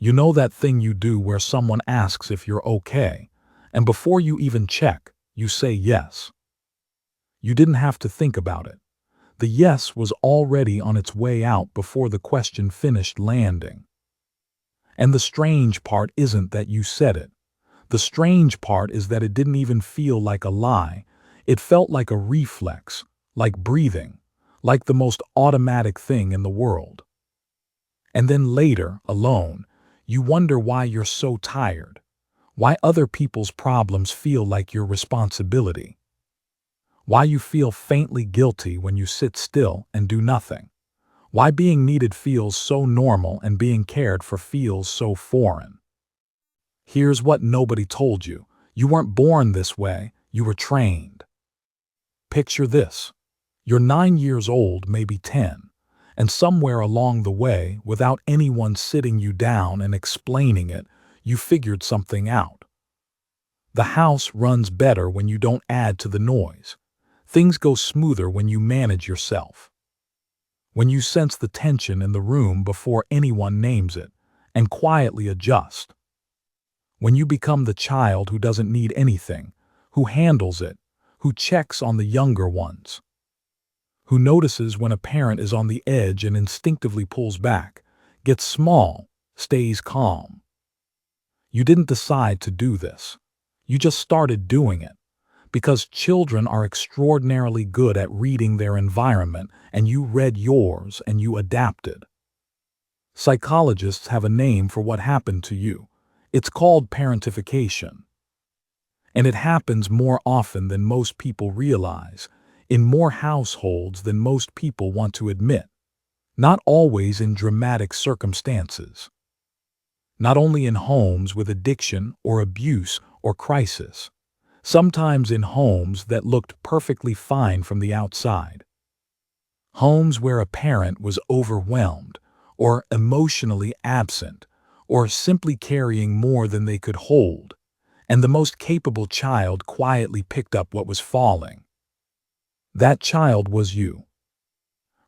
You know that thing you do where someone asks if you're okay, and before you even check, you say yes. You didn't have to think about it. The yes was already on its way out before the question finished landing. And the strange part isn't that you said it. The strange part is that it didn't even feel like a lie. It felt like a reflex, like breathing, like the most automatic thing in the world. And then later, alone, you wonder why you're so tired, why other people's problems feel like your responsibility, why you feel faintly guilty when you sit still and do nothing, why being needed feels so normal and being cared for feels so foreign. Here's what nobody told you. You weren't born this way, you were trained. Picture this. You're 9 years old, maybe 10, and somewhere along the way, without anyone sitting you down and explaining it, you figured something out. The house runs better when you don't add to the noise. Things go smoother when you manage yourself. When you sense the tension in the room before anyone names it, and quietly adjust. When you become the child who doesn't need anything, who handles it, who checks on the younger ones, who notices when a parent is on the edge and instinctively pulls back, gets small, stays calm. You didn't decide to do this. You just started doing it. Because children are extraordinarily good at reading their environment, and you read yours and you adapted. Psychologists have a name for what happened to you. It's called parentification. And it happens more often than most people realize, in more households than most people want to admit. Not always in dramatic circumstances. Not only in homes with addiction or abuse or crisis. Sometimes in homes that looked perfectly fine from the outside. Homes where a parent was overwhelmed, or emotionally absent, or simply carrying more than they could hold, and the most capable child quietly picked up what was falling. That child was you.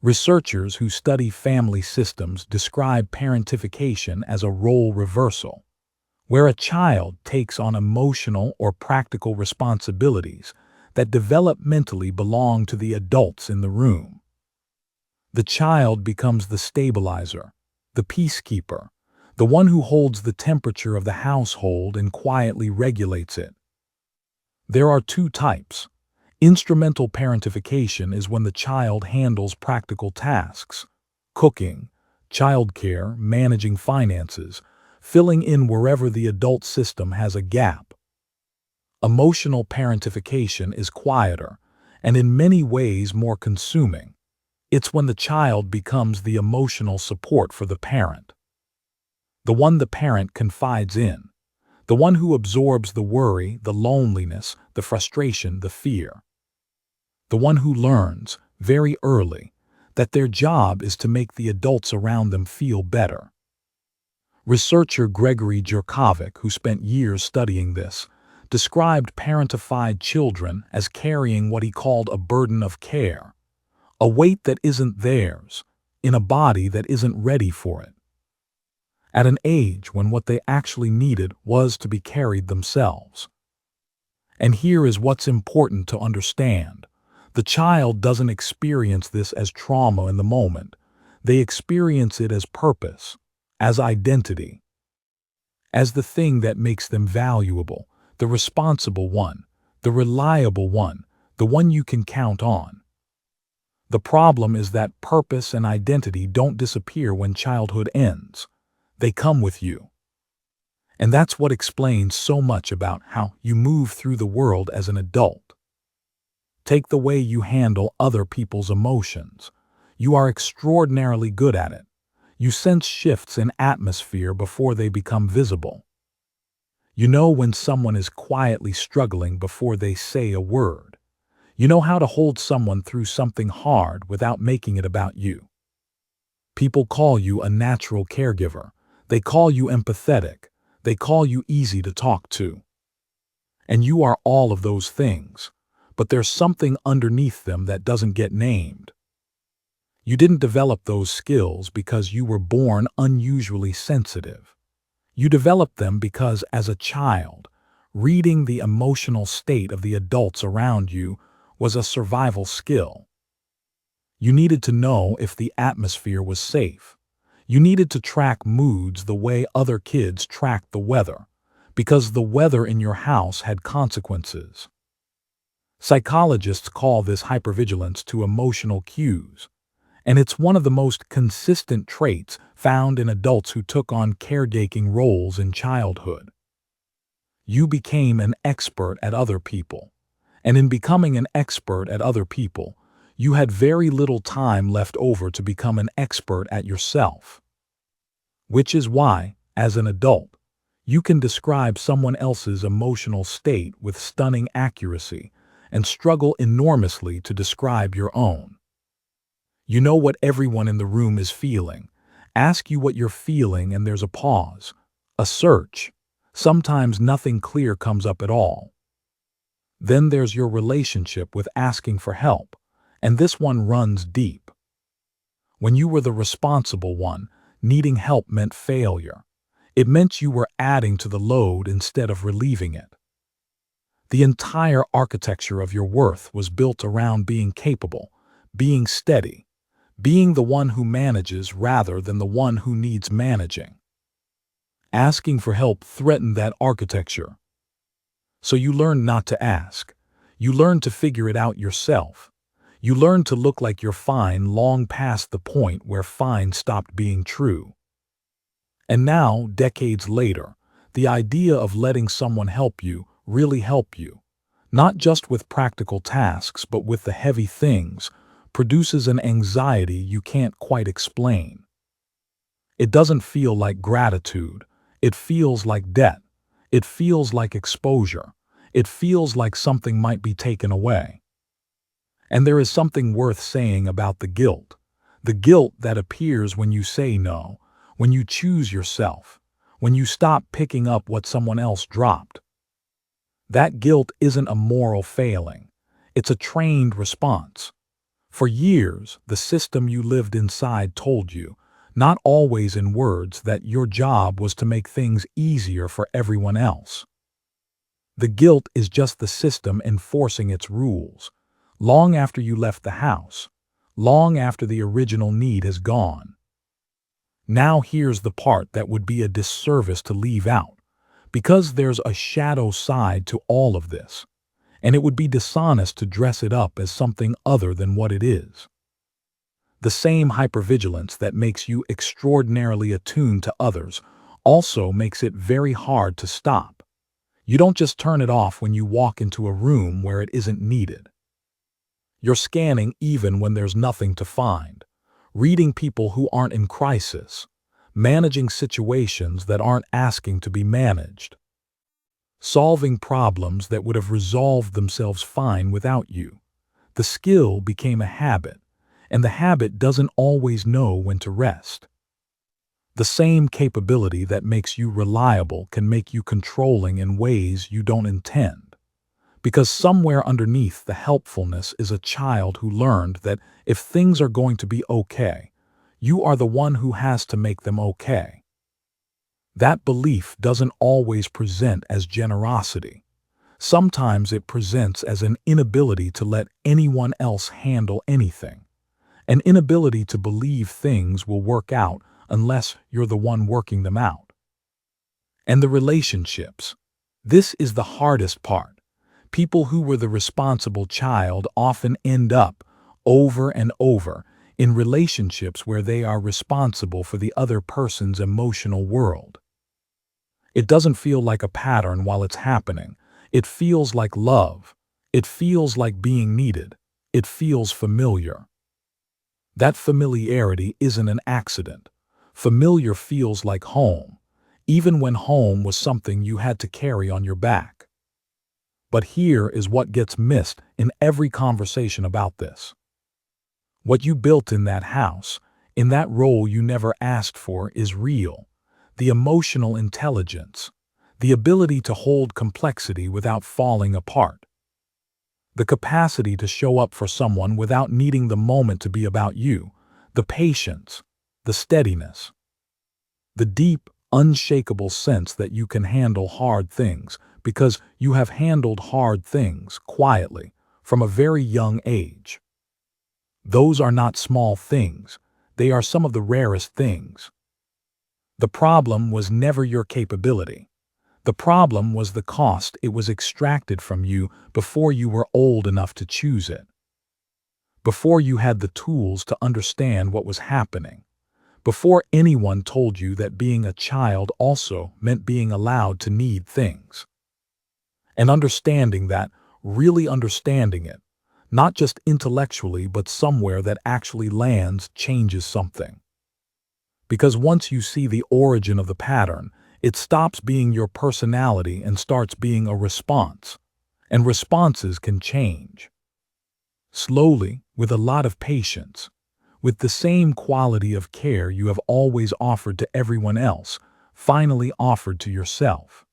Researchers who study family systems describe parentification as a role reversal, where a child takes on emotional or practical responsibilities that developmentally belong to the adults in the room. The child becomes the stabilizer, the peacekeeper, the one who holds the temperature of the household and quietly regulates it. There are two types. Instrumental parentification is when the child handles practical tasks, cooking, childcare, managing finances, filling in wherever the adult system has a gap. Emotional parentification is quieter and in many ways more consuming. It's when the child becomes the emotional support for the parent. The one the parent confides in. The one who absorbs the worry, the loneliness, the frustration, the fear. The one who learns, very early, that their job is to make the adults around them feel better. Researcher Gregory Jerkovic, who spent years studying this, described parentified children as carrying what he called a burden of care, a weight that isn't theirs, in a body that isn't ready for it. At an age when what they actually needed was to be carried themselves. And here is what's important to understand. The child doesn't experience this as trauma in the moment. They experience it as purpose, as identity, as the thing that makes them valuable, the responsible one, the reliable one, the one you can count on. The problem is that purpose and identity don't disappear when childhood ends. They come with you. And that's what explains so much about how you move through the world as an adult. Take the way you handle other people's emotions. You are extraordinarily good at it. You sense shifts in atmosphere before they become visible. You know when someone is quietly struggling before they say a word. You know how to hold someone through something hard without making it about you. People call you a natural caregiver. They call you empathetic. They call you easy to talk to. And you are all of those things, but there's something underneath them that doesn't get named. You didn't develop those skills because you were born unusually sensitive. You developed them because, as a child, reading the emotional state of the adults around you was a survival skill. You needed to know if the atmosphere was safe. You needed to track moods the way other kids tracked the weather, because the weather in your house had consequences. Psychologists call this hypervigilance to emotional cues, and it's one of the most consistent traits found in adults who took on caretaking roles in childhood. You became an expert at other people, and in becoming an expert at other people, you had very little time left over to become an expert at yourself. Which is why, as an adult, you can describe someone else's emotional state with stunning accuracy and struggle enormously to describe your own. You know what everyone in the room is feeling. Ask you what you're feeling and there's a pause, a search. Sometimes nothing clear comes up at all. Then there's your relationship with asking for help, and this one runs deep. When you were the responsible one, needing help meant failure. It meant you were adding to the load instead of relieving it. The entire architecture of your worth was built around being capable, being steady, being the one who manages rather than the one who needs managing. Asking for help threatened that architecture. So you learned not to ask. You learned to figure it out yourself. You learned to look like you're fine long past the point where fine stopped being true. And now, decades later, the idea of letting someone help you, really help you, not just with practical tasks but with the heavy things, produces an anxiety you can't quite explain. It doesn't feel like gratitude. It feels like debt. It feels like exposure. It feels like something might be taken away. And there is something worth saying about the guilt that appears when you say no, when you choose yourself, when you stop picking up what someone else dropped. That guilt isn't a moral failing. It's a trained response. For years, the system you lived inside told you, not always in words, that your job was to make things easier for everyone else. The guilt is just the system enforcing its rules, long after you left the house, long after the original need has gone. Now here's the part that would be a disservice to leave out, because there's a shadow side to all of this, and it would be dishonest to dress it up as something other than what it is. The same hypervigilance that makes you extraordinarily attuned to others also makes it very hard to stop. You don't just turn it off when you walk into a room where it isn't needed. You're scanning even when there's nothing to find, reading people who aren't in crisis, managing situations that aren't asking to be managed, solving problems that would have resolved themselves fine without you. The skill became a habit, and the habit doesn't always know when to rest. The same capability that makes you reliable can make you controlling in ways you don't intend. Because somewhere underneath the helpfulness is a child who learned that if things are going to be okay, you are the one who has to make them okay. That belief doesn't always present as generosity. Sometimes it presents as an inability to let anyone else handle anything, an inability to believe things will work out unless you're the one working them out. And the relationships. This is the hardest part. People who were the responsible child often end up, over and over, in relationships where they are responsible for the other person's emotional world. It doesn't feel like a pattern while it's happening. It feels like love. It feels like being needed. It feels familiar. That familiarity isn't an accident. Familiar feels like home, even when home was something you had to carry on your back. But here is what gets missed in every conversation about this. What you built in that house, in that role you never asked for, is real. The emotional intelligence, the ability to hold complexity without falling apart, the capacity to show up for someone without needing the moment to be about you, the patience, the steadiness, the deep, unshakable sense that you can handle hard things because you have handled hard things quietly from a very young age. Those are not small things. They are some of the rarest things. The problem was never your capability. The problem was the cost it was extracted from you before you were old enough to choose it, before you had the tools to understand what was happening, before anyone told you that being a child also meant being allowed to need things. And understanding that, really understanding it, not just intellectually but somewhere that actually lands, changes something. Because once you see the origin of the pattern, it stops being your personality and starts being a response. And responses can change. Slowly, with a lot of patience, with the same quality of care you have always offered to everyone else, finally offered to yourself.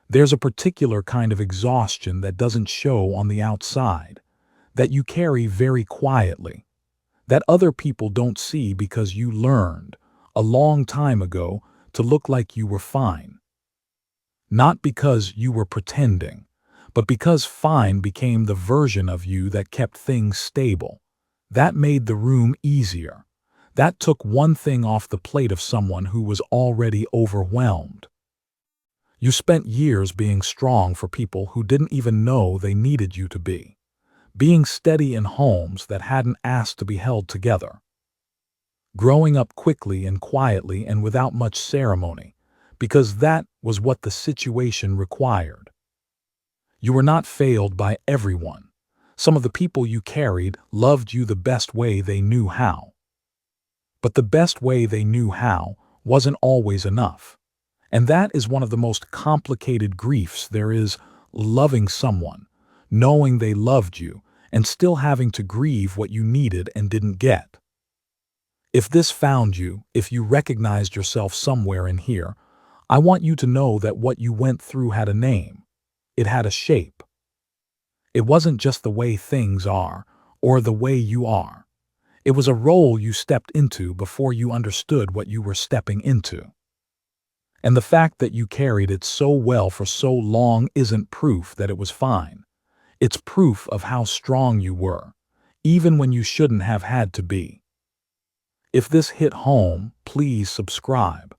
There's a particular kind of exhaustion that doesn't show on the outside, that you carry very quietly, that other people don't see because you learned, a long time ago, to look like you were fine. Not because you were pretending, but because fine became the version of you that kept things stable. That made the room easier. That took one thing off the plate of someone who was already overwhelmed. You spent years being strong for people who didn't even know they needed you to be. Being steady in homes that hadn't asked to be held together. Growing up quickly and quietly and without much ceremony, because that was what the situation required. You were not failed by everyone. Some of the people you carried loved you the best way they knew how. But the best way they knew how wasn't always enough. And that is one of the most complicated griefs there is, loving someone, knowing they loved you, and still having to grieve what you needed and didn't get. If this found you, if you recognized yourself somewhere in here, I want you to know that what you went through had a name. It had a shape. It wasn't just the way things are, or the way you are. It was a role you stepped into before you understood what you were stepping into. And the fact that you carried it so well for so long isn't proof that it was fine. It's proof of how strong you were, even when you shouldn't have had to be. If this hit home, please subscribe.